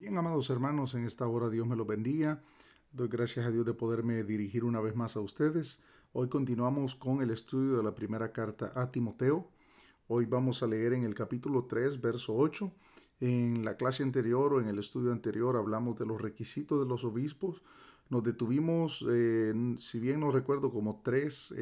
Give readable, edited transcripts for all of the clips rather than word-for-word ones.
Bien, amados hermanos, en esta hora Dios me los bendiga. Doy gracias a Dios de poderme dirigir una vez más a ustedes. Hoy continuamos con el estudio de la primera carta a Timoteo. Hoy vamos a leer en el capítulo 3, verso 8. En la clase anterior o en el estudio anterior hablamos de los requisitos de los obispos. Nos detuvimos, si bien no recuerdo, como tres,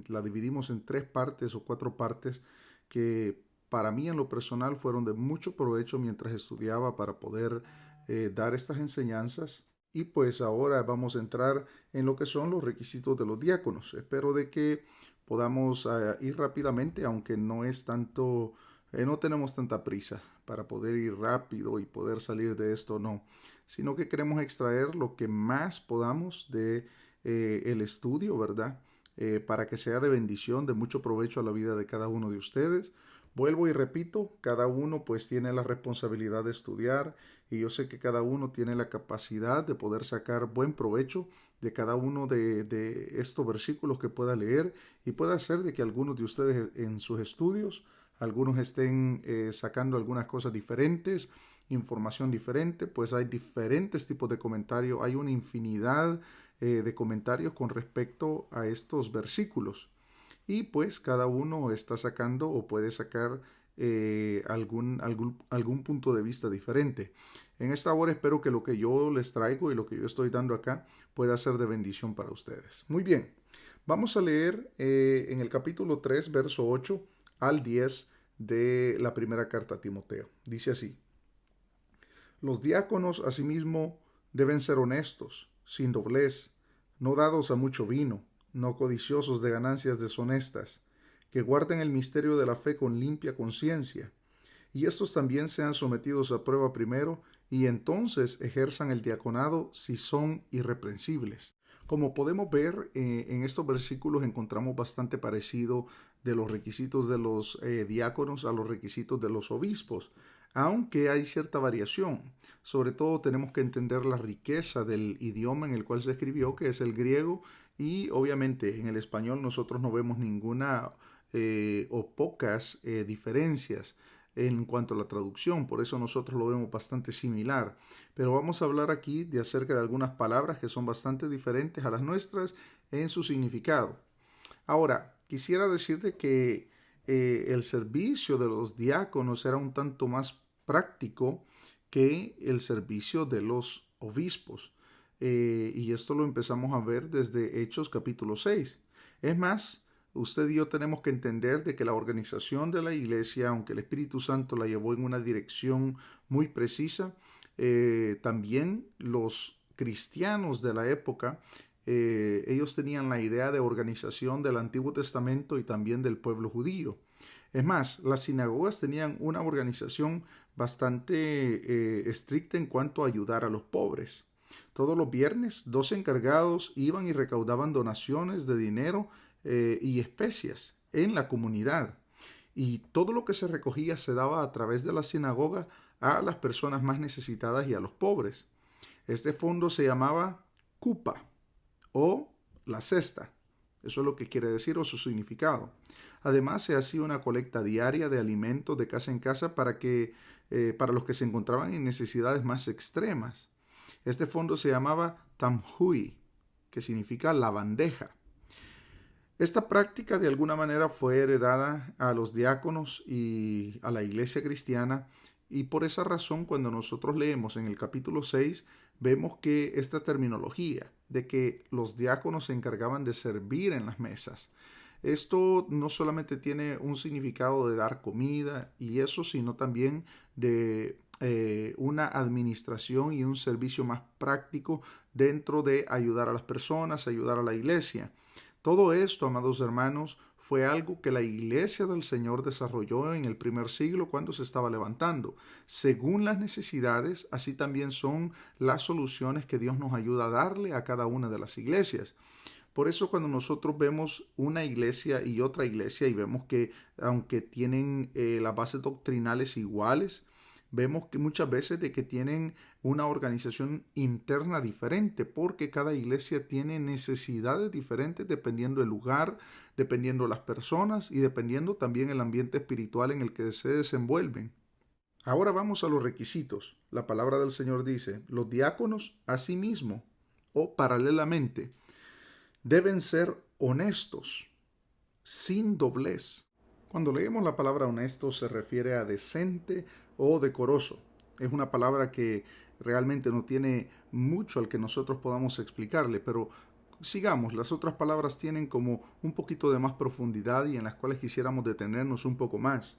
la dividimos en tres partes o cuatro partes que para mí en lo personal fueron de mucho provecho mientras estudiaba para poder dar estas enseñanzas. Y pues ahora vamos a entrar en lo que son los requisitos de los diáconos. Espero de que podamos ir rápidamente, aunque no es tanto, no tenemos tanta prisa para poder ir rápido y poder salir de esto, no, sino que queremos extraer lo que más podamos de el estudio, ¿verdad? Para que sea de bendición, de mucho provecho a la vida de cada uno de ustedes. Vuelvo y repito, cada uno pues tiene la responsabilidad de estudiar y yo sé que cada uno tiene la capacidad de poder sacar buen provecho de cada uno de estos versículos que pueda leer y puede hacer de que algunos de ustedes en sus estudios, algunos estén sacando algunas cosas diferentes, información diferente, pues hay diferentes tipos de comentarios, hay una infinidad de comentarios con respecto a estos versículos y pues cada uno está sacando o puede sacar algún punto de vista diferente. En esta hora espero que lo que yo les traigo y lo que yo estoy dando acá pueda ser de bendición para ustedes. Muy bien, vamos a leer en el capítulo 3, verso 8 al 10 de la primera carta a Timoteo. Dice así: los diáconos asimismo deben ser honestos, sin doblez, no dados a mucho vino, no codiciosos de ganancias deshonestas, que guarden el misterio de la fe con limpia conciencia, y estos también sean sometidos a prueba primero, y entonces ejerzan el diaconado si son irreprensibles. Como podemos ver, en estos versículos encontramos bastante parecido de los requisitos de los diáconos a los requisitos de los obispos, aunque hay cierta variación. Sobre todo tenemos que entender la riqueza del idioma en el cual se escribió, que es el griego, y obviamente en el español nosotros no vemos ninguna o pocas diferencias en cuanto a la traducción, por eso nosotros lo vemos bastante similar. Pero vamos a hablar aquí de acerca de algunas palabras que son bastante diferentes a las nuestras en su significado. Ahora, quisiera decirte que el servicio de los diáconos era un tanto más práctico que el servicio de los obispos. Y esto lo empezamos a ver desde Hechos capítulo 6. Es más, usted y yo tenemos que entender de que la organización de la iglesia, aunque el Espíritu Santo la llevó en una dirección muy precisa, también los cristianos de la época ellos tenían la idea de organización del Antiguo Testamento y también del pueblo judío. Es más, las sinagogas tenían una organización bastante estricta en cuanto a ayudar a los pobres. Todos los viernes, dos encargados iban y recaudaban donaciones de dinero y especias en la comunidad. Y todo lo que se recogía se daba a través de la sinagoga a las personas más necesitadas y a los pobres. Este fondo se llamaba Cupa o la cesta. Eso es lo que quiere decir o su significado. Además, se hacía una colecta diaria de alimentos de casa en casa para los que se encontraban en necesidades más extremas. Este fondo se llamaba Tamhui, que significa la bandeja. Esta práctica de alguna manera fue heredada a los diáconos y a la iglesia cristiana y por esa razón cuando nosotros leemos en el capítulo 6 vemos que esta terminología de que los diáconos se encargaban de servir en las mesas, esto no solamente tiene un significado de dar comida y eso, sino también de una administración y un servicio más práctico dentro de ayudar a las personas, ayudar a la iglesia. Todo esto, amados hermanos, fue algo que la iglesia del Señor desarrolló en el primer siglo cuando se estaba levantando. Según las necesidades, así también son las soluciones que Dios nos ayuda a darle a cada una de las iglesias. Por eso cuando nosotros vemos una iglesia y otra iglesia y vemos que aunque tienen las bases doctrinales iguales, vemos que muchas veces de que tienen una organización interna diferente porque cada iglesia tiene necesidades diferentes dependiendo del lugar, dependiendo las personas y dependiendo también el ambiente espiritual en el que se desenvuelven. Ahora vamos a los requisitos. La palabra del Señor dice, los diáconos asimismo o paralelamente deben ser honestos, sin doblez. Cuando leemos la palabra honesto se refiere a decente o decoroso. Es una palabra que realmente no tiene mucho al que nosotros podamos explicarle, pero sigamos, las otras palabras tienen como un poquito de más profundidad y en las cuales quisiéramos detenernos un poco más.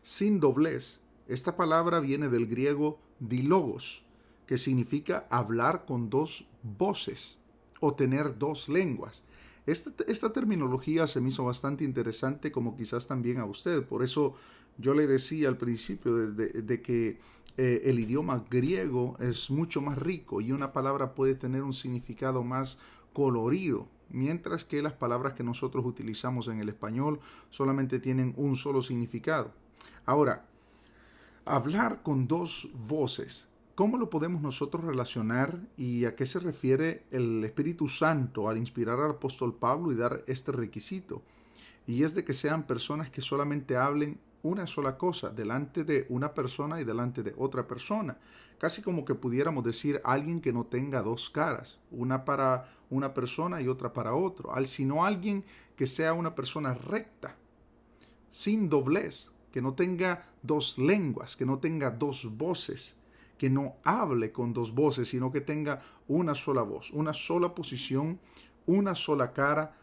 Sin doblez. Esta palabra viene del griego dilogos, que significa hablar con dos voces o tener dos lenguas. Esta terminología se me hizo bastante interesante, como quizás también a usted. Por eso yo le decía al principio de que el idioma griego es mucho más rico y una palabra puede tener un significado más colorido, mientras que las palabras que nosotros utilizamos en el español solamente tienen un solo significado. Ahora, hablar con dos voces. ¿Cómo lo podemos nosotros relacionar y a qué se refiere el Espíritu Santo al inspirar al apóstol Pablo y dar este requisito? Y es de que sean personas que solamente hablen una sola cosa delante de una persona y delante de otra persona. Casi como que pudiéramos decir alguien que no tenga dos caras, una para una persona y otra para otro, sino alguien que sea una persona recta, sin doblez, que no tenga dos lenguas, que no tenga dos voces, que no hable con dos voces, sino que tenga una sola voz, una sola posición, una sola cara,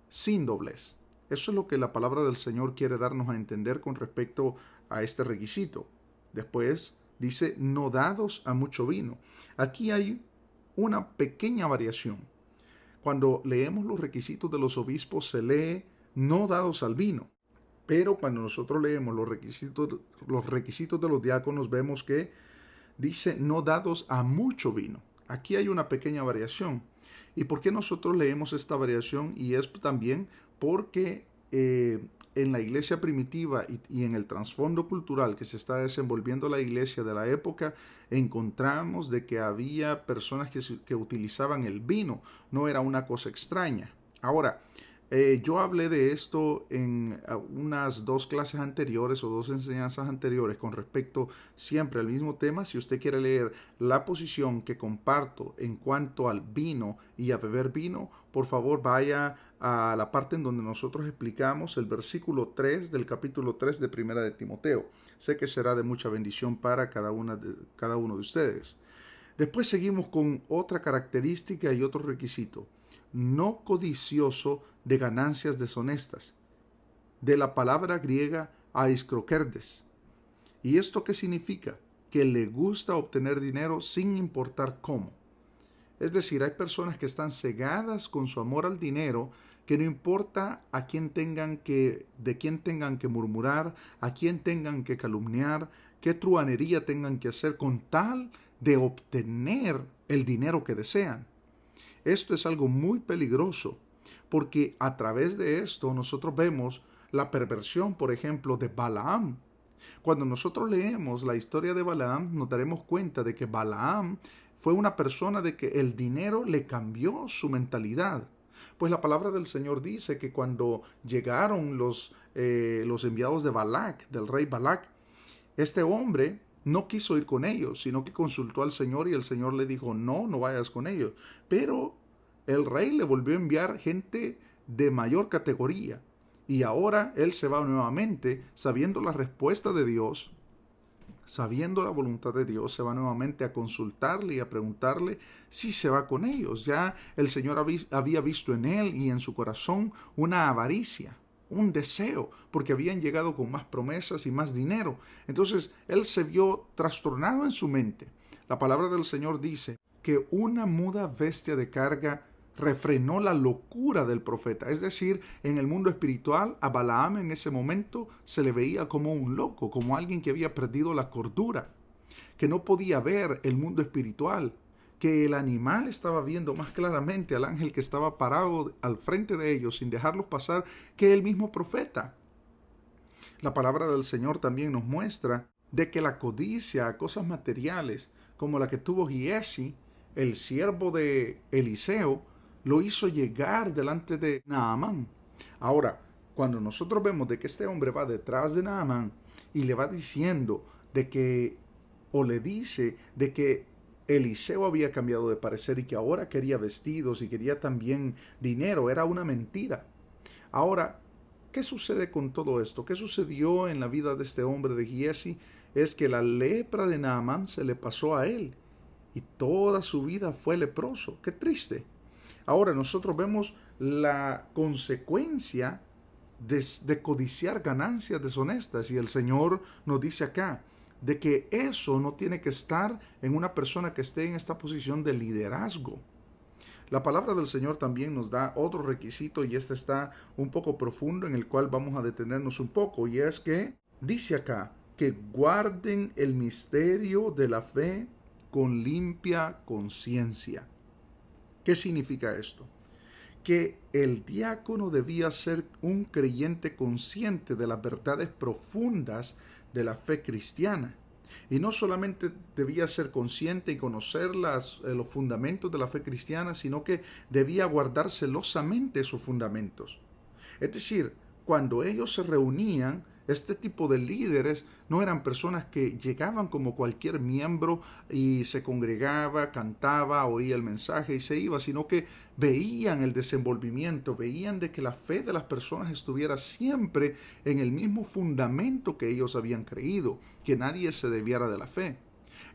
sin doblez. Eso es lo que la palabra del Señor quiere darnos a entender con respecto a este requisito. Después dice, no dados a mucho vino. Aquí hay una pequeña variación. Cuando leemos los requisitos de los obispos se lee no dados al vino. Pero cuando nosotros leemos los requisitos de los diáconos, vemos que dice no dados a mucho vino. Aquí hay una pequeña variación. ¿Y por qué nosotros leemos esta variación? Y es también porque en la iglesia primitiva y en el trasfondo cultural que se está desenvolviendo la iglesia de la época, encontramos de que había personas que utilizaban el vino. No era una cosa extraña. Ahora, yo hablé de esto en unas dos clases anteriores o dos enseñanzas anteriores con respecto siempre al mismo tema. Si usted quiere leer la posición que comparto en cuanto al vino y a beber vino, por favor vaya a la parte en donde nosotros explicamos el versículo 3 del capítulo 3 de Primera de Timoteo. Sé que será de mucha bendición para cada uno de ustedes. Después seguimos con otra característica y otro requisito. No codicioso de ganancias deshonestas. De la palabra griega aiskrokerdes. ¿Y esto qué significa? Que le gusta obtener dinero sin importar cómo. Es decir, hay personas que están cegadas con su amor al dinero, que no importa a quién de quién tengan que murmurar, a quién tengan que calumniar, qué truhanería tengan que hacer con tal de obtener el dinero que desean. Esto es algo muy peligroso, porque a través de esto nosotros vemos la perversión, por ejemplo, de Balaam. Cuando nosotros leemos la historia de Balaam, nos daremos cuenta de que Balaam fue una persona de que el dinero le cambió su mentalidad. Pues la palabra del Señor dice que cuando llegaron los enviados de Balac, del rey Balac, este hombre no quiso ir con ellos, sino que consultó al Señor y el Señor le dijo, no, no vayas con ellos. Pero el rey le volvió a enviar gente de mayor categoría. Y ahora él se va nuevamente, sabiendo la respuesta de Dios, sabiendo la voluntad de Dios, se va nuevamente a consultarle y a preguntarle si se va con ellos. Ya el Señor había visto en él y en su corazón una avaricia, un deseo, porque habían llegado con más promesas y más dinero. Entonces él se vio trastornado en su mente. La palabra del Señor dice que una muda bestia de carga refrenó la locura del profeta. Es decir, en el mundo espiritual, a Balaam en ese momento se le veía como un loco, como alguien que había perdido la cordura, que no podía ver el mundo espiritual, que el animal estaba viendo más claramente al ángel que estaba parado al frente de ellos sin dejarlos pasar que el mismo profeta. La palabra del Señor también nos muestra de que la codicia a cosas materiales, como la que tuvo Giesi, el siervo de Eliseo, lo hizo llegar delante de Naamán. Ahora, cuando nosotros vemos de que este hombre va detrás de Naamán y le va diciendo de que, o le dice de que Eliseo había cambiado de parecer y que ahora quería vestidos y quería también dinero. Era una mentira. Ahora, ¿qué sucede con todo esto? ¿Qué sucedió en la vida de este hombre de Giesi? Es que la lepra de Naamán se le pasó a él y toda su vida fue leproso. Qué triste. Ahora nosotros vemos la consecuencia de codiciar ganancias deshonestas y el Señor nos dice acá de que eso no tiene que estar en una persona que esté en esta posición de liderazgo. La palabra del Señor también nos da otro requisito y este está un poco profundo en el cual vamos a detenernos un poco y es que dice acá que guarden el misterio de la fe con limpia conciencia. ¿Qué significa esto? Que el diácono debía ser un creyente consciente de las verdades profundas de la fe cristiana. Y no solamente debía ser consciente y conocer los fundamentos de la fe cristiana, sino que debía guardar celosamente esos fundamentos. Es decir, cuando ellos se reunían, este tipo de líderes no eran personas que llegaban como cualquier miembro y se congregaba, cantaba, oía el mensaje y se iba, sino que veían el desenvolvimiento, veían de que la fe de las personas estuviera siempre en el mismo fundamento que ellos habían creído, que nadie se desviara de la fe.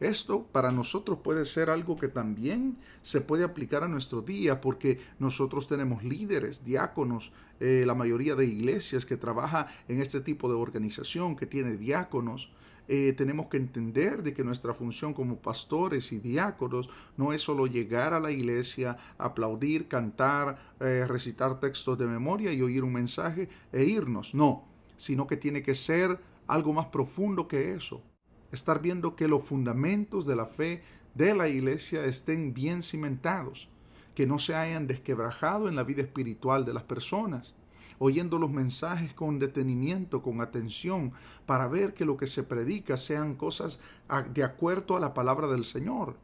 Esto para nosotros puede ser algo que también se puede aplicar a nuestro día porque nosotros tenemos líderes, diáconos, la mayoría de iglesias que trabaja en este tipo de organización, que tiene diáconos. Tenemos que entender de que nuestra función como pastores y diáconos no es solo llegar a la iglesia, aplaudir, cantar, recitar textos de memoria y oír un mensaje e irnos, no, sino que tiene que ser algo más profundo que eso. Estar viendo que los fundamentos de la fe de la iglesia estén bien cimentados, que no se hayan desquebrajado en la vida espiritual de las personas, oyendo los mensajes con detenimiento, con atención, para ver que lo que se predica sean cosas de acuerdo a la palabra del Señor.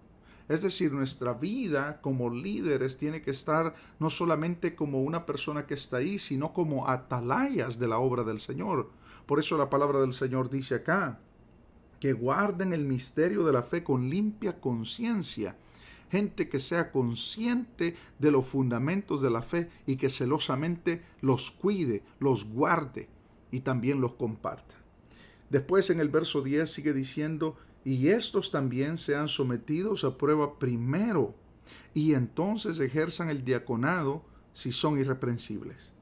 Es decir, nuestra vida como líderes tiene que estar no solamente como una persona que está ahí, sino como atalayas de la obra del Señor. Por eso la palabra del Señor dice acá, que guarden el misterio de la fe con limpia conciencia. Gente que sea consciente de los fundamentos de la fe y que celosamente los cuide, los guarde y también los comparta. Después en el verso 10 sigue diciendo, y estos también sean sometidos a prueba primero, y entonces ejerzan el diaconado si son irreprensibles.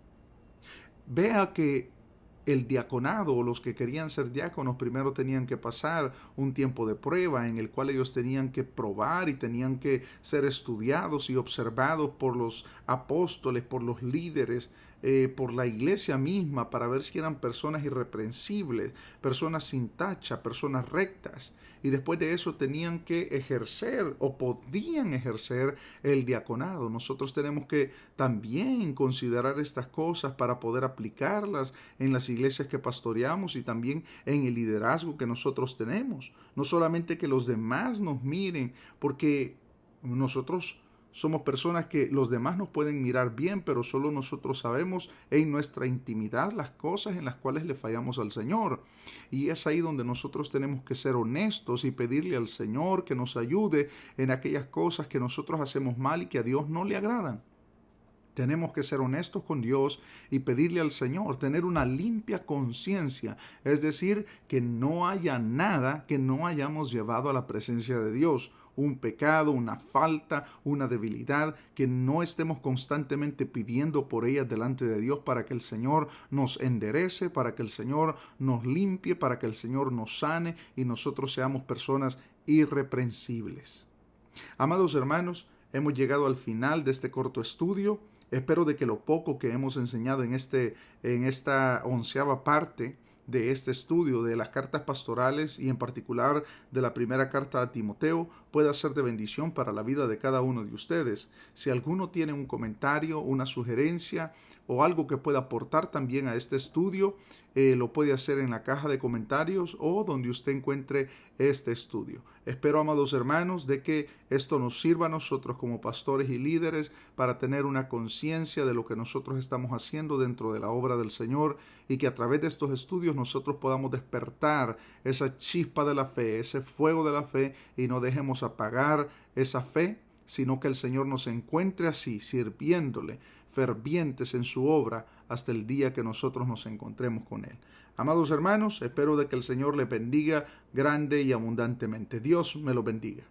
Vea que el diaconado o los que querían ser diáconos primero tenían que pasar un tiempo de prueba en el cual ellos tenían que probar y tenían que ser estudiados y observados por los apóstoles, por los líderes, por la iglesia misma para ver si eran personas irreprensibles, personas sin tacha, personas rectas. Y después de eso tenían que ejercer o podían ejercer el diaconado. Nosotros tenemos que también considerar estas cosas para poder aplicarlas en las iglesias que pastoreamos y también en el liderazgo que nosotros tenemos. No solamente que los demás nos miren, porque nosotros somos personas que los demás nos pueden mirar bien, pero solo nosotros sabemos en nuestra intimidad las cosas en las cuales le fallamos al Señor. Y es ahí donde nosotros tenemos que ser honestos y pedirle al Señor que nos ayude en aquellas cosas que nosotros hacemos mal y que a Dios no le agradan. Tenemos que ser honestos con Dios y pedirle al Señor, tener una limpia conciencia, es decir, que no haya nada que no hayamos llevado a la presencia de Dios, un pecado, una falta, una debilidad, que no estemos constantemente pidiendo por ellas delante de Dios para que el Señor nos enderece, para que el Señor nos limpie, para que el Señor nos sane y nosotros seamos personas irreprensibles. Amados hermanos, hemos llegado al final de este corto estudio. Espero de que lo poco que hemos enseñado en esta 11ª parte de este estudio de las cartas pastorales y en particular de la primera carta a Timoteo pueda ser de bendición para la vida de cada uno de ustedes. Si alguno tiene un comentario, una sugerencia o algo que pueda aportar también a este estudio, lo puede hacer en la caja de comentarios o donde usted encuentre este estudio. Espero, amados hermanos, de que esto nos sirva a nosotros como pastores y líderes para tener una conciencia de lo que nosotros estamos haciendo dentro de la obra del Señor, y que a través de estos estudios nosotros podamos despertar esa chispa de la fe, ese fuego de la fe, y no dejemos apagar esa fe, sino que el Señor nos encuentre así, sirviéndole, fervientes en su obra, hasta el día que nosotros nos encontremos con Él. Amados hermanos, espero de que el Señor le bendiga grande y abundantemente. Dios me lo bendiga.